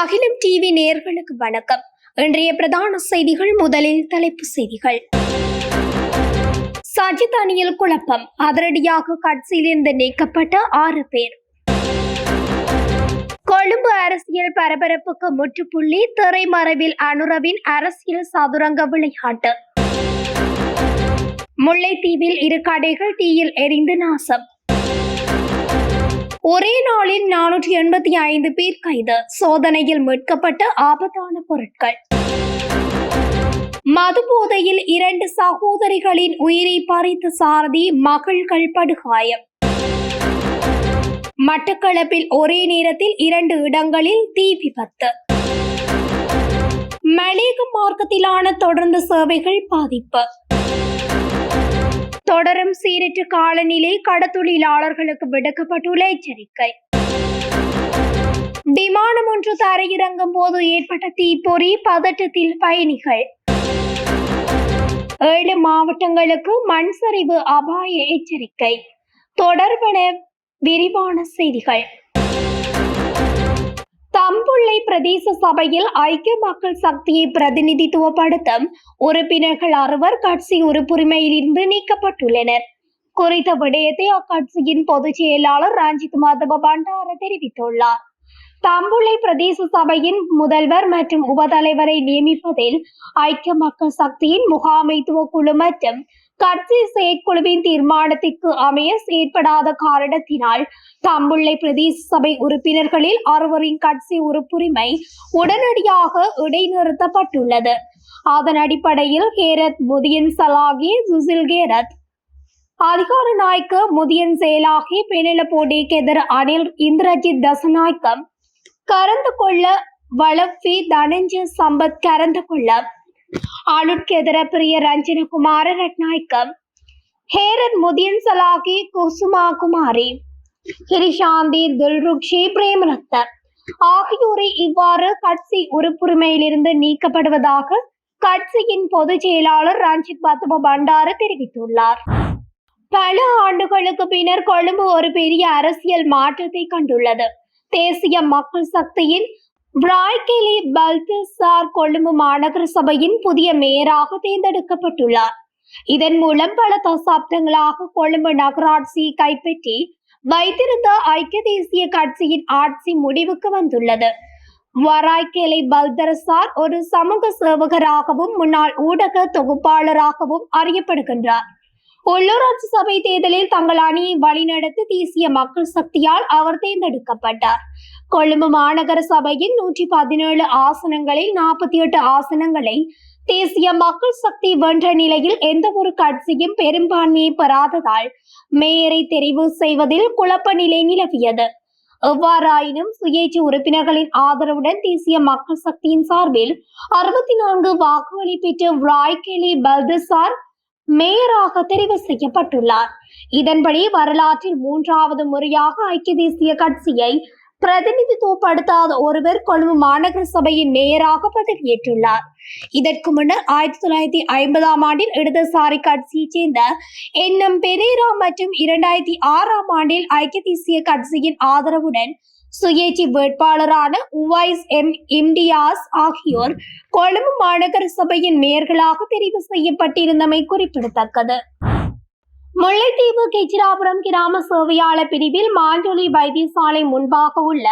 அகிலம் டிவி நேயர்களுக்கு வணக்கம். இன்றைய பிரதான செய்திகள். முதலில் தலைப்பு செய்திகள். சஜித் அணியில் குழப்பம், அதிரடியாக கட்சியிலிருந்து நீக்கப்பட்ட 6 பேர். கொழும்பு அரசியல் பரபரப்புக்கு முற்றுப்புள்ளி, திரைமறைவில் அனுரவின் அரசியல் சதுரங்க விளையாட்டு. முல்லைத்தீவில் 2 கடைகள் தீயில் எரிந்து நாசம். ஒரே நாளில் 485 பேர் கைது, சோதனையில் மீட்கப்பட்ட ஆபத்தான பொருட்கள். மது போதையில் 2 சகோதரிகளின் உயிரை பறித்த சாரதி, மகள்கள் படுகாயம். மட்டக்களப்பில் ஒரே நேரத்தில் 2 இடங்களில் தீ விபத்து. மலேக மார்க்கத்திலான தொடர்ந்து சேவைகள் பாதிப்பு. தொடரும் சீரற்ற காலநிலை, கடத்தொழிலாளர்களுக்கு விடுக்கப்பட்டுள்ள எச்சரிக்கை. விமானம் ஒன்று தரையிறங்கும் போது ஏற்பட்ட தீப்பொறி, பதட்டத்தில் பயணிகள். 7 மாவட்டங்களுக்கு மண் சரிவு அபாய எச்சரிக்கை. தொடர்பன விரிவான செய்திகள். தம்புள்ளை பிரதேச சபையில் ஐக்கிய மக்கள் சக்தியை பிரதிநிதித்துவப்படுத்தும் உறுப்பினர்கள் 6 கட்சி உறுப்புரிமையிலிருந்து நீக்கப்பட்டுள்ளனர். குறித்த விடயத்தை அக்கட்சியின் பொதுச் செயலாளர் ரஞ்சித் மாதவ பண்டார தெரிவித்துள்ளார். தம்புள்ளை பிரதேச சபையின் முதல்வர் மற்றும் உபதலைவரை நியமிப்பதில் ஐக்கிய மக்கள் சக்தியின் முகாமைத்துவ குழு மற்றும் கட்சி செயற்குழுவின் தீர்மானத்திற்கு அமைய செயற்படாத காரணத்தினால் தம்புள்ளை பிரதேச சபை உறுப்பினர்களில் 6 கட்சி உறுப்புரிமை உடனடியாக இடைநிறுத்தப்பட்டுள்ளது. அதன் அடிப்படையில் கேரத் முதியன் சலாகி, சுசில் கேரத் அதிகார நாயக்க, முதியன் செயலாகி, பெனலபோடி கெதர் அனில், இந்திரஜித் தசநாயக்கம் கரந்து கொள்ள, வளப்பி தனஞ்ச சம்பத் கரந்து கொள்ள, ஆளுட்கெதர பிரிய ரஞ்சனகுமார ரட்நாயக்கம், ஹேரத் முதியன் சலாகி, குசுமா குமாரி, ஹிரிஷாந்தி, துல்ருக்ஷி, பிரேமரத்த ஆகியோரை இவ்வாறு கட்சி உறுப்புரிமையிலிருந்து நீக்கப்படுவதாக கட்சியின் பொதுச் செயலாளர் ரஞ்சித் மாதவ பண்டார தெரிவித்துள்ளார். பல ஆண்டுகளுக்கு பின்னர் கொழும்பு ஒரு பெரிய அரசியல் மாற்றத்தை கண்டுள்ளது. தேசிய மக்கள் சக்தியின் பிராய்கெலி பல்தசார் கொழும்பு மாநகர சபையின் புதிய மேயராக தேர்ந்தெடுக்கப்பட்டுள்ளார். இதன் மூலம் பல தசாப்தங்களாக கொழும்பு நகராட்சியை கைப்பற்றி வைத்திருந்த ஐக்கிய தேசிய கட்சியின் ஆட்சி முடிவுக்கு வந்துள்ளது. வராய்கெலி பல்தசார் ஒரு சமூக சேவகராகவும் முன்னாள் ஊடக தொகுப்பாளராகவும் அறியப்படுகின்றார். உள்ளூராட்சி சபை தேர்தலில் தங்கள் அணியை வழிநடத்தி தேசிய மக்கள் சக்தியால் அவர் தேர்ந்தெடுக்கப்பட்டார். கொழும்பு மாநகர சபையின் 117 ஆசனங்களில் 48 ஆசனங்களை தேசிய மக்கள் சக்தி வென்ற நிலையில் எந்த ஒரு கட்சியும் பெரும்பான்மையை பெறாததால் மேயரை தெரிவு செய்வதில் குழப்ப நிலை நிலவியது. எவ்வாறாயினும் சுயேட்சை உறுப்பினர்களின் ஆதரவுடன் தேசிய மக்கள் சக்தியின் சார்பில் 64 வாக்குகளை பெற்ற ராய்கெலி பல்தசார் மேயராக தெரிவு செய்யப்பட்டுள்ளார். இதன்படி வரலாற்றில் 3வது முறையாக ஐக்கிய தேசிய கட்சியை பிரதிநிதித்துவப்படுத்தாத ஒருவர் கொழும்பு மாநகர சபையின் மேயராக பதவியேற்றுள்ளார். இதற்கு முன்னர் 1950ஆம் ஆண்டில் இடதுசாரி கட்சியைச் சேர்ந்த என்.எம். பெரேரா மற்றும் 2006ஆம் ஆண்டில் ஐக்கிய தேசிய கட்சியின் ஆதரவுடன் சுயேட்சை வேட்பாளரான உவைஸ் எம். இம்தியாஸ் ஆகியோர் கொழும்பு மாநகர சபையின் மேயர்களாக தெரிவு செய்யப்பட்டிருந்தமை குறிப்பிடத்தக்கது. முல்லைத்தீவு கிச்சிராபுரம் கிராம சேவையாளர் பிரிவில் மாஞ்சொலி வைத்தியசாலை முன்பாக உள்ள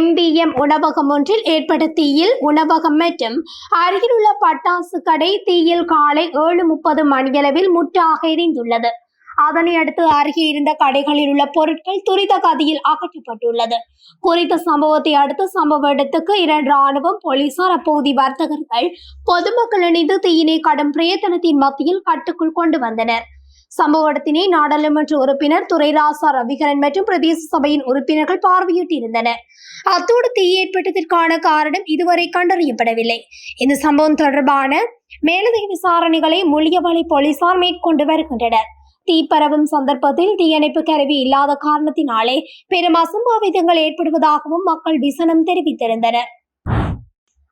MBM உணவகம் ஒன்றில் ஏற்பட்ட தீயில் உணவகம் மற்றும் அருகிலுள்ள பட்டாசு கடை தீயில் காலை 7:30 மணியளவில் முற்றாக எரிந்துள்ளது. அதனை அடுத்து அருகே இருந்த கடைகளில் உள்ள பொருட்கள் துரித கதியில் அகற்றப்பட்டுள்ளது. குறித்த சம்பவத்தை அடுத்து சம்பவ இடத்துக்கு 2 ராணுவம், போலீசார், அப்பகுதி வர்த்தகர்கள், பொதுமக்கள் இணைந்து தீயினை கடும் பிரயத்தனத்தின் மத்தியில் கட்டுக்குள் கொண்டு வந்தனர். சம்பவ இடத்தினை நாடாளுமன்ற உறுப்பினர் துரைராசா ரவிகரன் மற்றும் பிரதேச சபையின் உறுப்பினர்கள் பார்வையிட்டிருந்தனர். அத்தோடு தீ ஏற்பட்டதற்கான காரணம் இதுவரை கண்டறியப்படவில்லை. இந்த சம்பவம் தொடர்பான மேலதிக விசாரணைகளை முள்ளியவளை போலீசார் மேற்கொண்டு வருகின்றனர். தீ பரவும் சந்தர்ப்பத்தில் தீயணைப்பு கருவி இல்லாத காரணத்தினாலே பெரும் அசம்பாவிதங்கள் ஏற்படுவதாகவும் மக்கள் விசனம் தெரிவித்திருந்தனர்.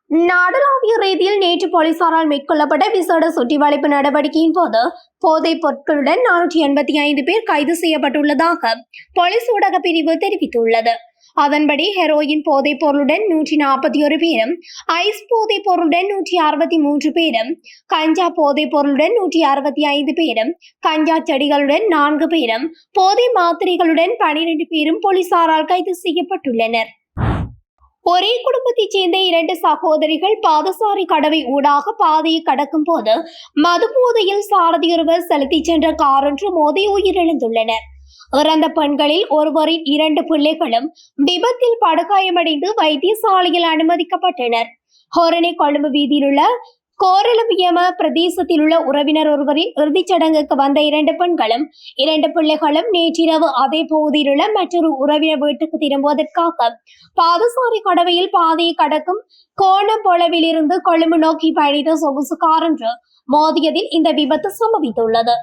நாடளாவிய ரீதியில் நேற்று போலீசாரால் மேற்கொள்ளப்பட்ட விசேட சுற்றிவளைப்பு நடவடிக்கையின் போது போதைப் பொருட்களுடன் 485 பேர் கைது செய்யப்பட்டுள்ளதாக போலீஸ் ஊடக பிரிவு தெரிவித்துள்ளது. அதன்படி ஹெரோயின் போதைப் பொருளுடன் 141 பேரும், ஐஸ் போதைப் பொருளுடன் 163 பேரும், கஞ்சா போதைப் பொருளுடன் 165 பேரும், கஞ்சா செடிகளுடன் 4 பேரும், போதை மாத்திரைகளுடன் 12 பேரும் போலீசாரால் கைது செய்யப்பட்டுள்ளனர். ஒரே குடும்பத்தைச் சேர்ந்த 2 சகோதரிகள் பாதசாரி கடவை ஊடாக பாதையை கடக்கும் போது மதுபோதையில் சாரதியொருவர் செலுத்திச் சென்ற காரொன்று மோதி உயிரிழந்துள்ளனர். இறந்த பெண்களில் ஒருவரின் 2 பிள்ளைகளும் விபத்தில் படுகாயமடைந்து வைத்தியசாலையில் அனுமதிக்கப்பட்டனர். ஹொரணை கொழும்பு வீதியில் உள்ள கோரளவியம பிரதேசத்தில் உள்ள உறவினர் ஒருவரின் இறுதிச் சடங்குக்கு வந்த 2 பெண்களும் 2 பிள்ளைகளும் நேற்றிரவு அதே பகுதியில் உள்ள மற்றொரு உறவினர் வீட்டுக்கு திரும்புவதற்காக பாதசாரி கடவையில் பாதையை கடக்கும் கோணம்பொளவில் இருந்து கொழும்பு நோக்கி பயணித்த சொகுசு காரொன்று மோதியதில் இந்த விபத்து சம்பவித்துள்ளது.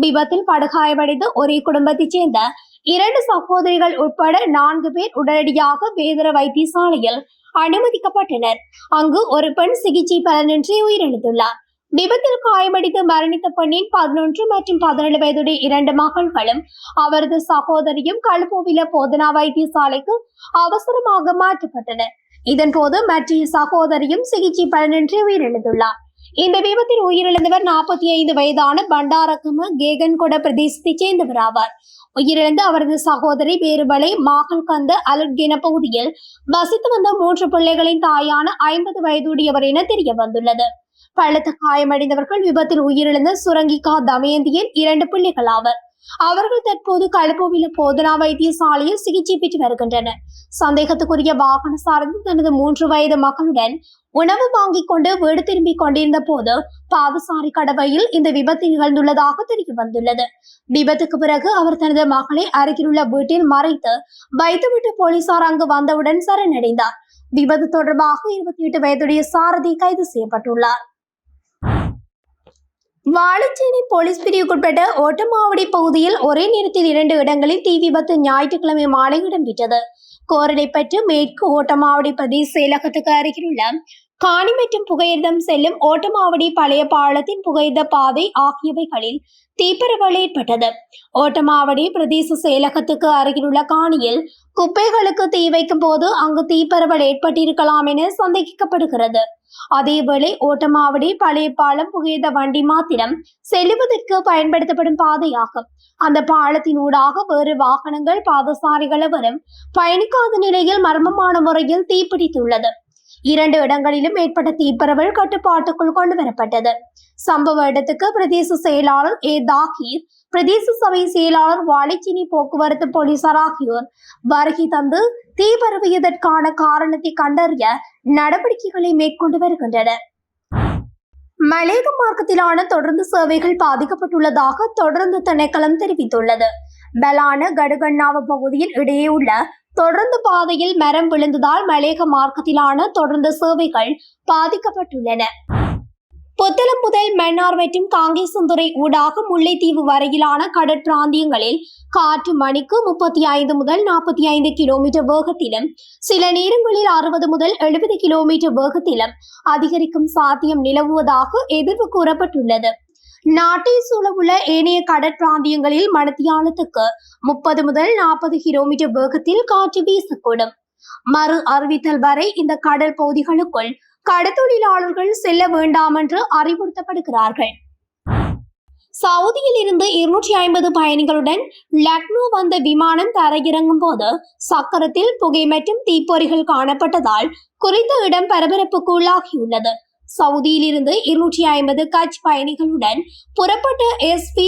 விபத்தில் படுகாயமடைந்து ஒரே குடும்பத்தைச் சேர்ந்த 2 சகோதரிகள் உட்பட 4 பேர் உடனடியாக வேதர வைத்தியசாலையில் அனுமதிக்கப்பட்டனர். அங்கு ஒரு பெண் சிகிச்சை பலனின்றி உயிரிழந்துள்ளார். விபத்தில் காயமடைந்து மரணித்த பெண்ணின் 11 மற்றும் 17 வயதுடைய 2 மகள்களும் அவரது சகோதரியும் களுபோவில போதனா வைத்தியசாலைக்கு அவசரமாக மாற்றப்பட்டனர். இதன்போது மற்ற சகோதரியும் சிகிச்சை பலனின்றி உயிரிழந்துள்ளார். இந்த விபத்தில் உயிரிழந்தவர் 45 வயதான பண்டாரகம கேகன்கொட பிரதேசத்தைச் சேர்ந்தவர் ஆவார். உயிரிழந்த அவரது சகோதரி வேறுபலை மாகல்கந்த அலுட்கென பகுதியில் வசித்து வந்த 3 பிள்ளைகளின் தாயான 50 வயதுடையவர் என தெரிய வந்துள்ளது. பலத்த காயமடைந்தவர்கள் விபத்தில் உயிரிழந்த சுரங்கிகா தமயந்தியின் 2 பிள்ளைகள் ஆவர். அவர்கள் தற்போது களுபோவில போதனா வைத்தியசாலையில் சிகிச்சை பெற்று வருகின்றனர். சந்தேகத்துக்குரிய வாகன சாரதி தனது 3 வயது மகளுடன் உணவு வாங்கிக் கொண்டு வீடு திரும்பிக் கொண்டிருந்த போது பாதசாரி கடவையில் இந்த விபத்து நிகழ்ந்துள்ளதாக தெரிய வந்துள்ளது. விபத்துக்கு பிறகு அவர் தனது மகளை அருகிலுள்ள வீட்டில் மறைத்து வைத்துவிட்டு போலீசார் அங்கு வந்தவுடன் சரணடைந்தார். விபத்து தொடர்பாக 28 வயதுடைய சாரதி கைது செய்யப்பட்டுள்ளார். வாழைச்சேனை போலீஸ் பிரிவுக்குட்பட்ட ஓட்டமாவடி பகுதியில் ஒரே நேரத்தில் 2 இடங்களில் தீ விபத்து ஞாயிற்றுக்கிழமை மாலை இடம்பெற்றது. கோரளைப்பற்று மேற்கு ஓட்டமாவடி பிரதேச செயலகத்துக்கு அருகிலுள்ள காணி மற்றும் புகையிரதம் செல்லும் ஓட்டமாவடி பழைய பாலத்தின் புகையிரத பாதை ஆகியவைகளில் தீப்பரவல் ஏற்பட்டது. ஓட்டமாவடி பிரதேச செயலகத்துக்கு அருகிலுள்ள காணியில் குப்பைகளுக்கு தீ வைக்கும் போது அங்கு தீப்பரவல் ஏற்பட்டிருக்கலாம் என சந்தேகிக்கப்படுகிறது. அதேவேளை ஓட்டமாவடி பழைய பாலம் புகையிரத வண்டி மாத்திரம் செல்லுவதற்கு பயன்படுத்தப்படும் பாதையாகும். அந்த பாலத்தின் ஊடாக வேறு வாகனங்கள் பாதசாரிகள் எவரும் பயணிக்காத நிலையில் மர்மமான முறையில் தீப்பிடித்துள்ளது. 2 இடங்களிலும் ஏற்பட்ட தீப்பரவல் கட்டுப்பாட்டுக்குள் கொண்டு வரப்பட்டது. சம்பவ இடத்துக்கு பிரதேச செயலாளர் ஏ தாகீர், பிரதேச சபை செயலாளர் வாழைச்சேனை போக்குவரத்து போலீசார் ஆகியோர் வருகை தந்து தீ பரவியதற்கான காரணத்தை கண்டறிய நடவடிக்கைகளை மேற்கொண்டு வருகின்றனர். மலேக மார்க்கத்திலான தொடர்ந்து சேவைகள் பாதிக்கப்பட்டுள்ளதாக தொடர்ந்து திணைக்களம் தெரிவித்துள்ளது. பலான கடுகண்ணாவ பகுதியில் இடையே உள்ள தொடர்ந்து பாதையில் மரம் விழுந்ததால் மலேக மார்க்கத்திலான தொடர்ந்து சேவைகள் பாதிக்கப்பட்டுள்ளன. புத்தளம் முதல் மன்னார் மற்றும் காங்கேசந்துறை ஊடாக முல்லைத்தீவு வரையிலான கடற்பிராந்தியங்களில் காற்று மணிக்கு 35 முதல் 45 கிலோமீட்டர் வேகத்திலும் சில நேரங்களில் 60 முதல் 70 கிலோமீட்டர் வேகத்திலும் அதிகரிக்கும் சாத்தியம் நிலவுவதாக எதிர்வு கூறப்பட்டுள்ளது. நாட்டை சூழவுள்ள ஏனைய கடற்பிராந்தியங்களில் மணித்தியாலத்துக்கு 30 முதல் 40 கிலோமீட்டர் வேகத்தில் காற்று வீசக்கூடும். மறு அறிவித்தல் வரை இந்த கடல் பகுதிகளுக்குள் கடற்தொழிலாளர்கள் செல்ல வேண்டாம் என்று அறிவுறுத்தப்படுகிறார்கள். சவுதியில் இருந்து 250 பயணிகளுடன் லக்னோ வந்த விமானம் தரையிறங்கும் போது சக்கரத்தில் புகை மற்றும் தீப்பொறிகள் காணப்பட்டதால் குறித்த இடம் பரபரப்புக்கு உள்ளாகியுள்ளது. சவுதியில் இருந்து 250 கட்ச் பயணிகளுடன் புறப்பட்ட SV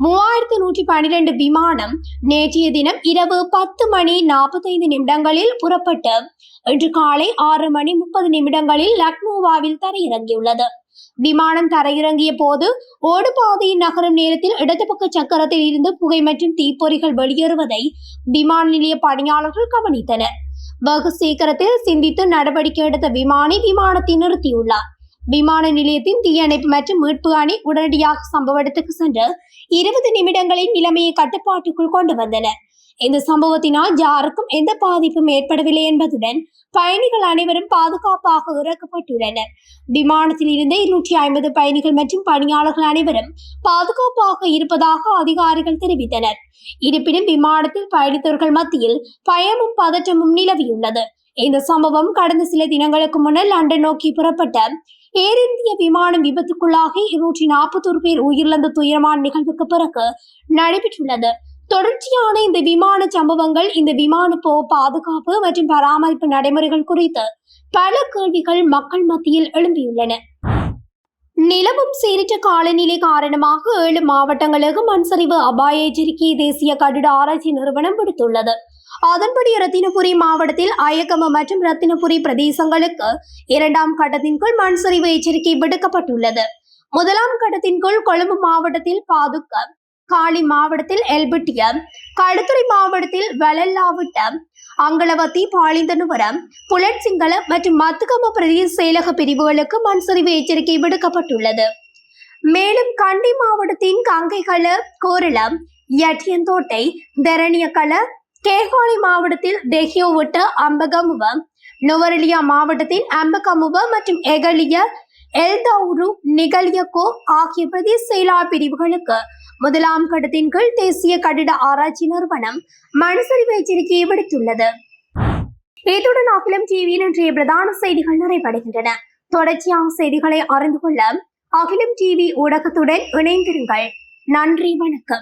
3112 விமானம் நேற்றைய தினம் இரவு 10:45 புறப்பட்டு இன்று காலை 6:30 லக்னோவாவில் தரையிறங்கியுள்ளது. விமானம் தரையிறங்கிய போது ஓடுபாதையின் நகரும் நேரத்தில் இடது பக்க சக்கரத்தில் இருந்து புகை மற்றும் தீப்பொறிகள் வெளியேறுவதை விமான நிலைய பணியாளர்கள் கவனித்தனர். வெகு சீக்கிரத்தில் சிந்தித்து நடவடிக்கை எடுத்த விமானத்தை நிறுத்தியுள்ளார். விமான நிலையத்தின் தீயணைப்பு மற்றும் மீட்பு அணி உடனடியாக சம்பவ இடத்துக்கு சென்று 20 நிமிடங்களில் நிலைமையை கட்டுப்பாட்டுக்குள் கொண்டு வந்தனர். இந்த சம்பவத்தினால் யாருக்கும் எந்த பாதிப்பும் ஏற்படவில்லை என்பதுடன் பயணிகள் அனைவரும் பாதுகாப்பாக இறக்கப்பட்டுள்ளனர். விமானத்தில் இருந்த 250 பயணிகள் மற்றும் பணியாளர்கள் அனைவரும் பாதுகாப்பாக இருப்பதாக அதிகாரிகள் தெரிவித்தனர். இருப்பினும் விமானத்தில் பயணித்தவர்கள் மத்தியில் பயமும் பதற்றமும் நிலவியுள்ளது. இந்த சம்பவம் கடந்த சில தினங்களுக்கு முன்னர் லண்டன் நோக்கி புறப்பட்ட ஏர் இந்திய விமானம் விபத்துக்குள்ளாகி 241 பேர் உயிரிழந்த துயரமான நிகழ்வுக்கு பிறகு நடைபெற்றுள்ளது. தொடர்ச்சியான இந்த விமான சம்பவங்கள் இந்த விமான பாதுகாப்பு மற்றும் பராமரிப்பு நடைமுறைகள் குறித்து பல கேள்விகள் மக்கள் மத்தியில் எழும்பியுள்ளன. நிலவும் சீரற்ற காலநிலை காரணமாக 7 மாவட்டங்களுக்கு மண்சரிவு அபாய எச்சரிக்கையை தேசிய கட்டிட ஆராய்ச்சி நிறுவனம் விடுத்துள்ளது. அதன்படி ரத்தினபுரி மாவட்டத்தில் அயக்கம மற்றும் ரத்தினபுரி பிரதேசங்களுக்கு 2ஆம் கட்டத்தின் கீழ் மண்சரிவு எச்சரிக்கை விடுக்கப்பட்டுள்ளது. 1ஆம் கட்டத்தின் கீழ் கொழும்பு மாவட்டத்தில் பாதுக்க, காலி மாவட்டத்தில் எல்பிட்டிய, களுத்துறை மாவட்டத்தில் வலல்லாவிட்ட, அங்களவத்தி, பாலிந்தனுவரம், புலட்சிங்கள மற்றும் மத்துகம பிரதேச செயலக பிரிவுகளுக்கு மண்சரிவு எச்சரிக்கை விடுக்கப்பட்டுள்ளது. மேலும் கண்டி மாவட்டத்தின் கங்கைகள, கோரளம், யட்டியந்தோட்டை, தரணியக்கள, கேகாலை மாவட்டத்தில் டெஹியோவிட்ட, அம்பகமுவ, நுவரெலியா மாவட்டத்தின் அம்பகமுவ மற்றும் எகலிய, எல்தவுரு, நிகலியகோ ஆகிய பிரதேச செயலாளர் பிரிவுகளுக்கு 1ஆம் கட்டத்தின் கீழ் தேசிய கட்டிட ஆராய்ச்சி நிறுவனம் மண்சரிவு எச்சரிக்கையை விடுத்துள்ளது. இத்துடன் அகிலம் டிவியின் இன்றைய பிரதான செய்திகள் நிறைவடைகின்றன. தொடர்ச்சியான செய்திகளை அறிந்து கொள்ள அகிலம் டிவி ஊடகத்துடன் இணைந்திருங்கள். நன்றி, வணக்கம்.